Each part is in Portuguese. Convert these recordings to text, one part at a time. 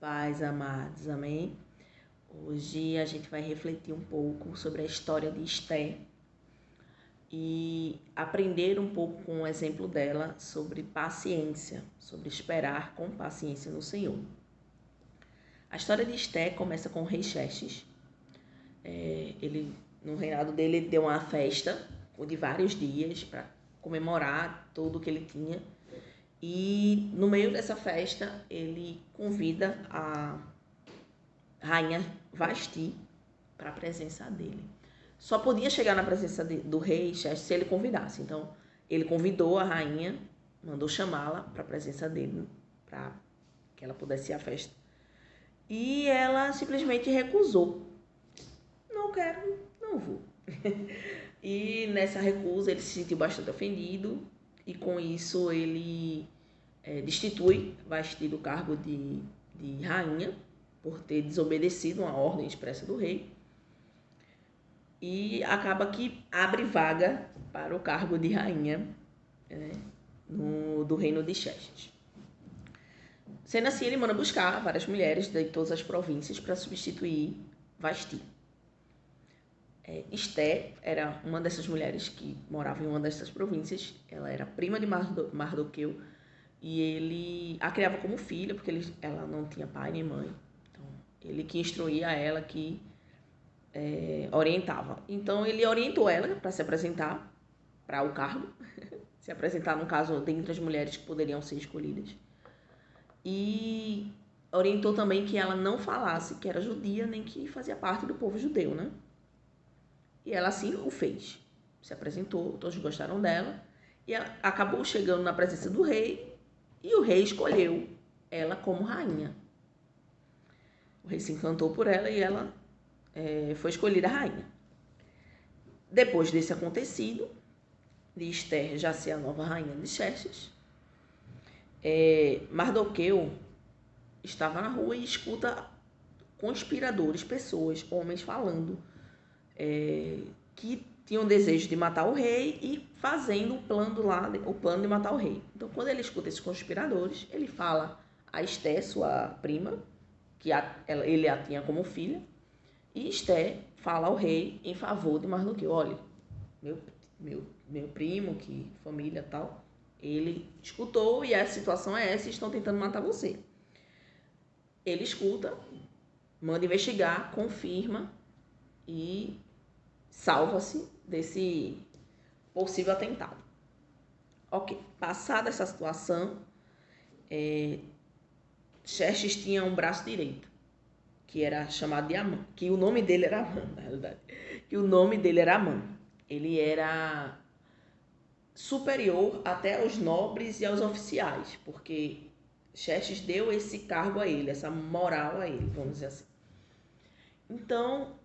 Paz, amados, amém? Hoje a gente vai refletir um pouco sobre a história de Esté e aprender um pouco com o exemplo dela sobre paciência, sobre esperar com paciência no Senhor. A história de Esté começa com o rei Xerxes. No reinado dele, ele deu uma festa de vários dias para comemorar tudo que ele tinha. E no meio dessa festa, ele convida a rainha Vasti para a presença dele. Só podia chegar na presença do rei Xerxes se ele convidasse. Então, ele convidou a rainha, mandou chamá-la para a presença dele, para que ela pudesse ir à festa. E ela simplesmente recusou. Não quero, não vou. E nessa recusa ele se sentiu bastante ofendido e com isso ele destitui Vasti do cargo de rainha por ter desobedecido uma ordem expressa do rei e acaba que abre vaga para o cargo de rainha do reino de Xerxes. Sendo assim, ele manda buscar várias mulheres de todas as províncias para substituir Vasti. Esté era uma dessas mulheres que morava em uma dessas províncias. Ela era prima de Mardoqueu e ele a criava como filha, porque ela não tinha pai nem mãe. Então, ele que instruía ela, que orientava. Então, ele orientou ela para se apresentar para o cargo, se apresentar, no caso, dentre as mulheres que poderiam ser escolhidas. E orientou também que ela não falasse que era judia, nem que fazia parte do povo judeu, né? E ela assim o fez. Se apresentou, todos gostaram dela. E ela acabou chegando na presença do rei. E o rei escolheu ela como rainha. O rei se encantou por ela e ela foi escolhida rainha. Depois desse acontecido, de Esther já ser a nova rainha de Xerxes, Mardoqueu estava na rua e escuta conspiradores, pessoas, homens falando que tinham desejo de matar o rei e fazendo o plano de matar o rei. Então, quando ele escuta esses conspiradores, ele fala a Esté, sua prima, que ele a tinha como filha, e Esté fala ao rei em favor de Mardoqueu. Olha, meu primo, que família tal, ele escutou e a situação é essa e estão tentando matar você. Ele escuta, manda investigar, confirma e salva-se desse possível atentado. Ok, passada essa situação, Xerxes tinha um braço direito, que era chamado de Amã, que o nome dele era Amã, na realidade. Que o nome dele era Amã. Ele era superior até aos nobres e aos oficiais, porque Xerxes deu esse cargo a ele, essa moral a ele, vamos dizer assim. Então,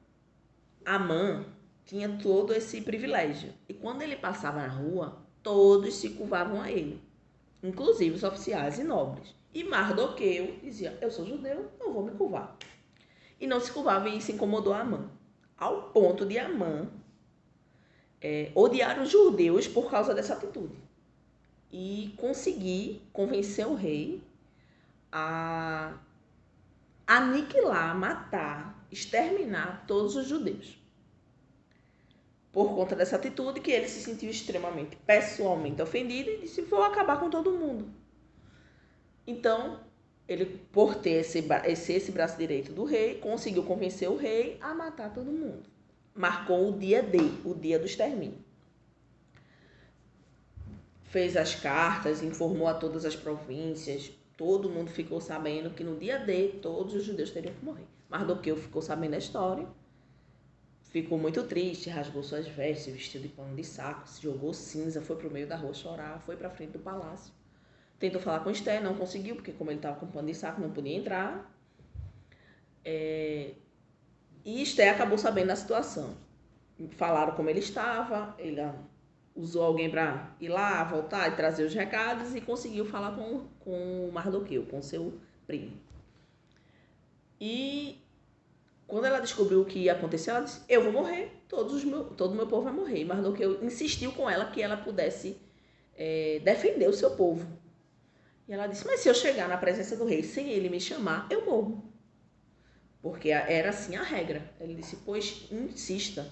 Amã tinha todo esse privilégio. E quando ele passava na rua, todos se curvavam a ele, inclusive os oficiais e nobres. E Mardoqueu dizia, eu sou judeu, não vou me curvar. E não se curvava e se incomodou a Amã. Ao ponto de Amã odiar os judeus por causa dessa atitude. E conseguir convencer o rei a aniquilar, matar, exterminar todos os judeus. Por conta dessa atitude, que ele se sentiu extremamente, pessoalmente ofendido e disse, vou acabar com todo mundo. Então, ele, por ter esse braço direito do rei, conseguiu convencer o rei a matar todo mundo. Marcou o dia o dia do extermínio. Fez as cartas, informou a todas as províncias, todo mundo ficou sabendo que no dia D todos os judeus teriam que morrer. Mardoqueu ficou sabendo da história, ficou muito triste, rasgou suas vestes, vestiu de pano de saco, se jogou cinza, foi para o meio da rua chorar, foi para a frente do palácio. Tentou falar com Esté, não conseguiu, porque como ele estava com pano de saco, não podia entrar. E Esté acabou sabendo da situação. Falaram como ele estava, ele usou alguém para ir lá, voltar e trazer os recados e conseguiu falar com Mardoqueu, com seu primo. E quando ela descobriu o que ia acontecer, ela disse, eu vou morrer, todo o meu povo vai morrer. E Mardoqueu insistiu com ela que ela pudesse defender o seu povo. E ela disse, mas se eu chegar na presença do rei sem ele me chamar, eu morro. Porque era assim a regra. Ele disse, pois insista,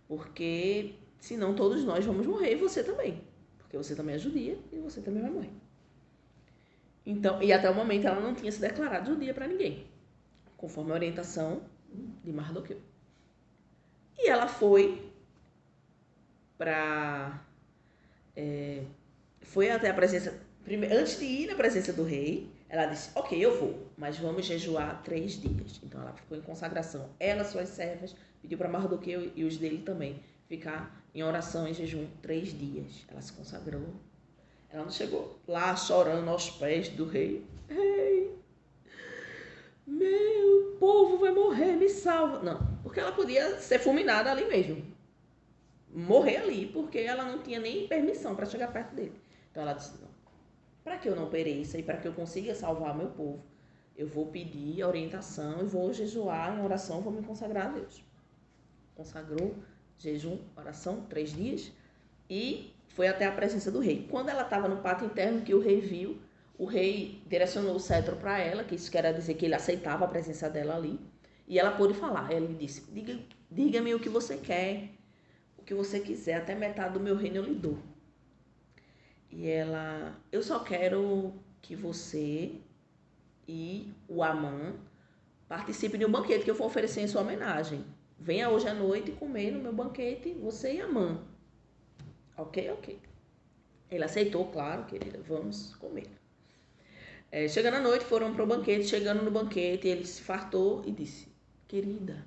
porque senão todos nós vamos morrer e você também. Porque você também é judia e você também vai morrer. Então, e até o momento ela não tinha se declarado judia para ninguém, conforme a orientação de Mardoqueu. E ela foi foi até a presença, antes de ir na presença do rei, ela disse, ok, eu vou, mas vamos jejuar 3 dias. Então ela ficou em consagração, ela, suas servas, pediu para Mardoqueu e os dele também ficar em oração, em jejum 3 dias. Ela se consagrou. Ela não chegou lá chorando aos pés do rei. Rei, meu povo vai morrer, me salva. Não, porque ela podia ser fulminada ali mesmo. Morrer ali, porque ela não tinha nem permissão para chegar perto dele. Então ela disse, não, para que eu não pereça e para que eu consiga salvar meu povo, eu vou pedir orientação e vou jejuar em oração, vou me consagrar a Deus. Consagrou, jejum, oração, 3 dias e foi até a presença do rei. Quando ela estava no pátio interno, que o rei viu, o rei direcionou o cetro para ela, que isso quer dizer que ele aceitava a presença dela ali, e ela pôde falar. Ele disse, diga-me o que você quer, o que você quiser, até metade do meu reino eu lhe dou. E ela, eu só quero que você e o Amã participem de um banquete que eu vou oferecer em sua homenagem. Venha hoje à noite comer no meu banquete, você e Amã. Ok. Ele aceitou, claro, querida, vamos comer. Chegando à noite, foram para o banquete. Chegando no banquete, ele se fartou e disse, querida,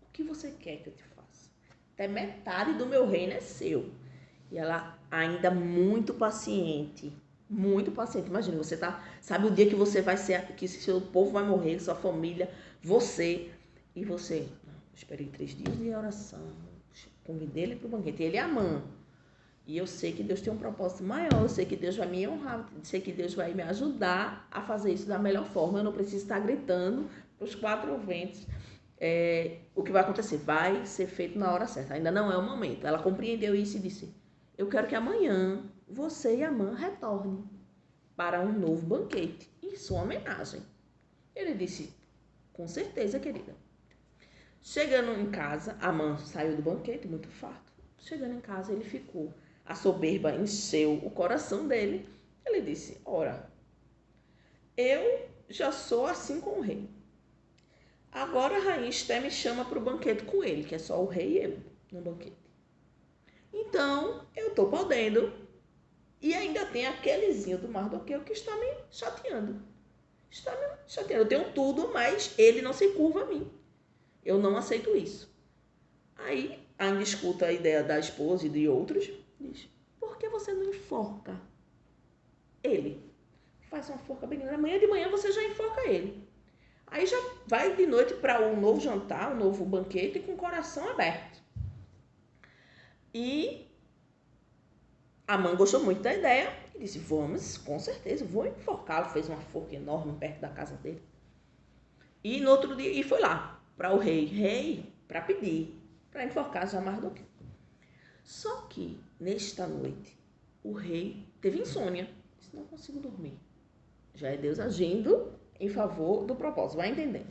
o que você quer que eu te faça? Até metade do meu reino é seu. E ela ainda muito paciente. Imagina, você sabe o dia que você vai ser, que seu povo vai morrer, sua família, você. E você, esperei 3 dias de oração, convidei ele para o banquete. Ele é Amã. E eu sei que Deus tem um propósito maior, eu sei que Deus vai me honrar, eu sei que Deus vai me ajudar a fazer isso da melhor forma. Eu não preciso estar gritando para os 4 ventos. O que vai acontecer? Vai ser feito na hora certa. Ainda não é o momento. Ela compreendeu isso e disse, eu quero que amanhã você e Amã retornem para um novo banquete em sua homenagem. Ele disse, com certeza, querida. Chegando em casa, Amã saiu do banquete muito farto. Chegando em casa, ele ficou. A soberba encheu o coração dele. Ele disse, ora, eu já sou assim com o rei. Agora a rainha Esté me chama para o banquete com ele, que é só o rei e eu no banquete. Então, eu estou podendo. E ainda tem aquelezinho do Mardoqueu que está me chateando. Eu tenho tudo, mas ele não se curva a mim. Eu não aceito isso. Aí, ainda escuta a ideia da esposa e de outros. Diz, por que você não enforca ele? Faz uma forca bem grande. Amanhã de manhã você já enforca ele. Aí já vai de noite para um novo jantar, um novo banquete com o coração aberto. E Amã gostou muito da ideia e disse, vamos, com certeza, vou enforcá-lo. Fez uma forca enorme perto da casa dele. E no outro dia, e foi lá para o rei, para pedir, para enforcar já Mardoqueu. Só que, nesta noite, o rei teve insônia. Disse, não consigo dormir. Já é Deus agindo em favor do propósito, vai entendendo.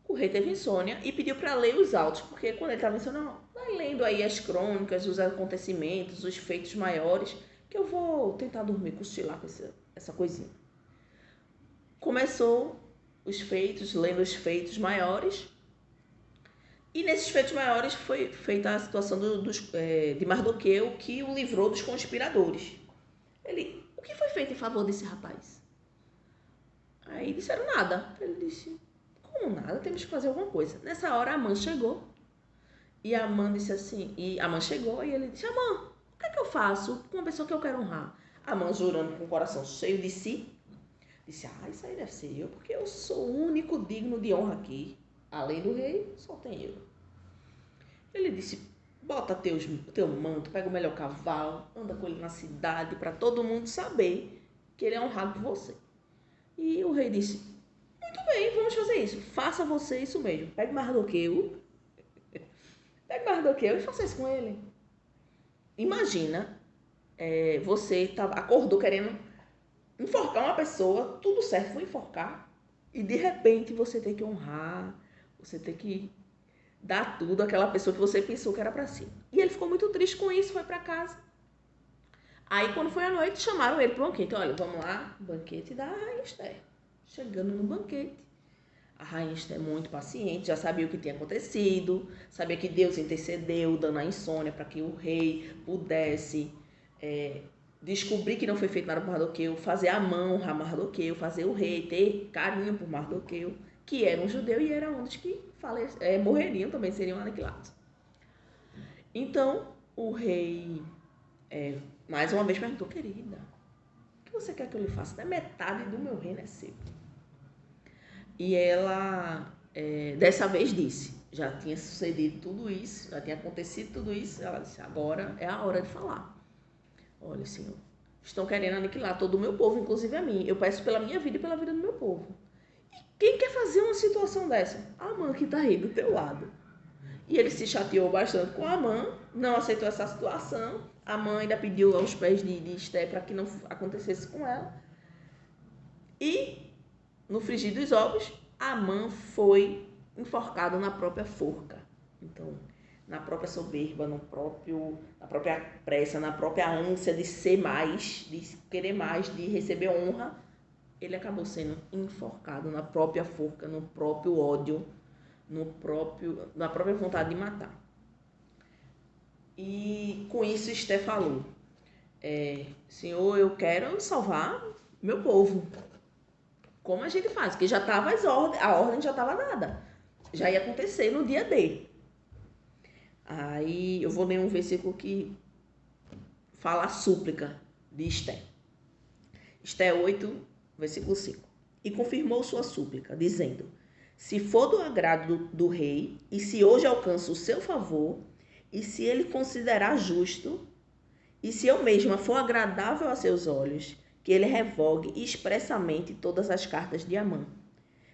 O rei teve insônia e pediu para ler os autos, porque quando ele estava insônia, vai lendo aí as crônicas, os acontecimentos, os feitos maiores, que eu vou tentar dormir, cochilar com essa coisinha. Começou os feitos, lendo os feitos maiores, e nesses feitos maiores foi feita a situação de Mardoqueu, que o livrou dos conspiradores. O que foi feito em favor desse rapaz? Aí disseram nada. Ele disse, como nada? Temos que fazer alguma coisa. Nessa hora, Amã chegou. E Amã disse assim, Amã chegou e ele disse, Amã, o que é que eu faço com uma pessoa que eu quero honrar? Amã, jurando com o coração cheio de si, disse, isso aí deve ser eu, porque eu sou o único digno de honra aqui. Além do rei, só tem eu. Ele disse, bota teu manto, pega o melhor cavalo, anda com ele na cidade para todo mundo saber que ele é honrado por você. E o rei disse, muito bem, vamos fazer isso. Faça você isso mesmo. Pegue Mardoqueu e faça isso com ele. Imagina você acordou querendo enforcar uma pessoa, tudo certo, vou enforcar, e de repente você tem que honrar, você tem que dar tudo àquela pessoa que você pensou que era para si. E ele ficou muito triste com isso, foi para casa. Aí quando foi à noite, chamaram ele para o banquete. Olha, vamos lá, banquete da Rainha Esther. Chegando no banquete, a Rainha Esther é muito paciente, já sabia o que tinha acontecido, sabia que Deus intercedeu, dando a insônia para que o rei pudesse descobrir que não foi feito nada por Mardoqueu, fazer a mão a Mardoqueu, fazer o rei ter carinho por Mardoqueu, que era um judeu e era um dos que morreriam, também seriam aniquilados. Então, o rei, mais uma vez, perguntou: querida, o que você quer que eu lhe faça? Até metade do meu reino é seu. E ela, dessa vez, disse, já tinha sucedido tudo isso, já tinha acontecido tudo isso, ela disse: agora é a hora de falar. Olha, Senhor, estão querendo aniquilar todo o meu povo, inclusive a mim. Eu peço pela minha vida e pela vida do meu povo. E quem quer fazer uma situação dessa? Amã, que está aí do teu lado. E ele se chateou bastante com Amã, não aceitou essa situação. Amã ainda pediu aos pés de Esther para que não acontecesse com ela. E, no frigir dos ovos, Amã foi enforcado na própria forca. Então, na própria soberba, na própria pressa, na própria ânsia de ser mais, de querer mais, de receber honra, ele acabou sendo enforcado na própria forca, no próprio ódio, na própria vontade de matar. E com isso Esther falou: Senhor, eu quero salvar meu povo. Como a gente faz? Porque já estava a ordem já estava dada. Já ia acontecer no dia D. Aí eu vou ler um versículo que fala a súplica de Esther. Esther 8, versículo 5. E confirmou sua súplica, dizendo: se for do agrado do rei, e se hoje alcanço o seu favor, e se ele considerar justo, e se eu mesma for agradável a seus olhos, que ele revogue expressamente todas as cartas de Amã,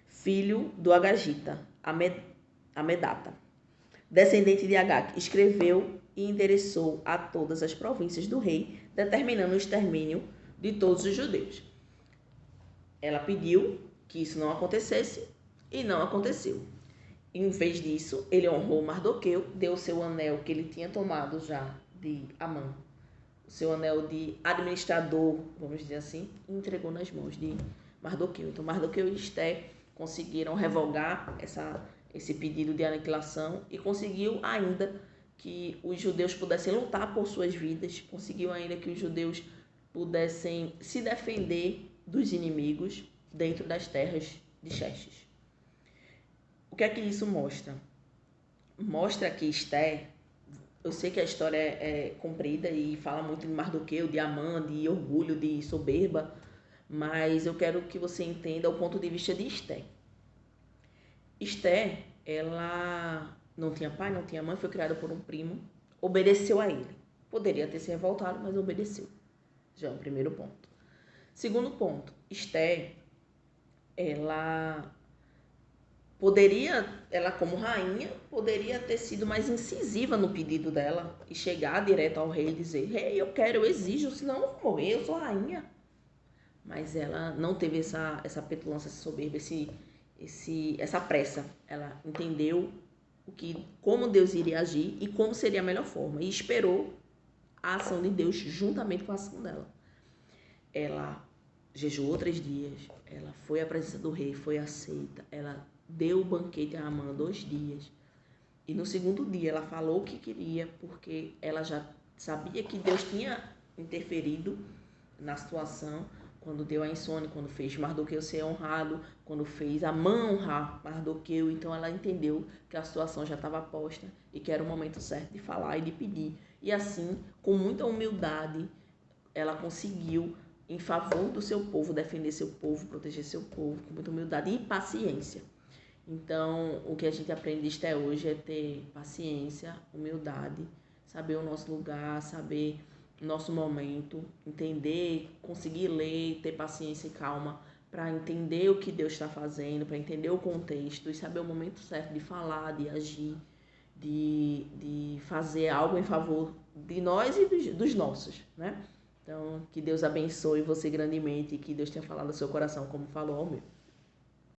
filho do Agagita, Amedata, descendente de Agag, escreveu e endereçou a todas as províncias do rei, determinando o extermínio de todos os judeus. Ela pediu que isso não acontecesse e não aconteceu. Em vez disso, ele honrou Mardoqueu, deu o seu anel que ele tinha tomado já de Amã, o seu anel de administrador, vamos dizer assim, e entregou nas mãos de Mardoqueu. Então, Mardoqueu e Esther conseguiram revogar esse pedido de aniquilação e conseguiu ainda que os judeus pudessem lutar por suas vidas, conseguiu ainda que os judeus pudessem se defender dos inimigos dentro das terras de Xerxes. O que é que isso mostra? Mostra que Esther, eu sei que a história é comprida e fala muito de Mardoqueu, de Amã, de orgulho, de soberba, mas eu quero que você entenda o ponto de vista de Esther. Esther, ela não tinha pai, não tinha mãe, foi criada por um primo, obedeceu a ele. Poderia ter se revoltado, mas obedeceu. Já é o primeiro ponto. Segundo ponto, Esther, ela como rainha, poderia ter sido mais incisiva no pedido dela e chegar direto ao rei e dizer: rei, eu quero, eu exijo, senão eu vou morrer, eu sou rainha. Mas ela não teve essa petulância, essa soberba, essa pressa. Ela entendeu como Deus iria agir e como seria a melhor forma. E esperou a ação de Deus juntamente com a ação dela. Ela jejuou 3 dias, ela foi à presença do rei, foi aceita, ela deu o banquete a Amã 2 dias. E no segundo dia ela falou o que queria, porque ela já sabia que Deus tinha interferido na situação, quando deu a insônia, quando fez Mardoqueu ser honrado, quando fez Amã honrar Mardoqueu. Então ela entendeu que a situação já estava posta e que era o momento certo de falar e de pedir. E assim, com muita humildade, ela conseguiu, em favor do seu povo, defender seu povo, proteger seu povo, com muita humildade e paciência. Então, o que a gente aprende até hoje é ter paciência, humildade, saber o nosso lugar, saber o nosso momento, entender, conseguir ler, ter paciência e calma para entender o que Deus está fazendo, para entender o contexto e saber o momento certo de falar, de agir, de fazer algo em favor de nós e dos nossos, né? Então, que Deus abençoe você grandemente e que Deus tenha falado ao seu coração como falou ao meu.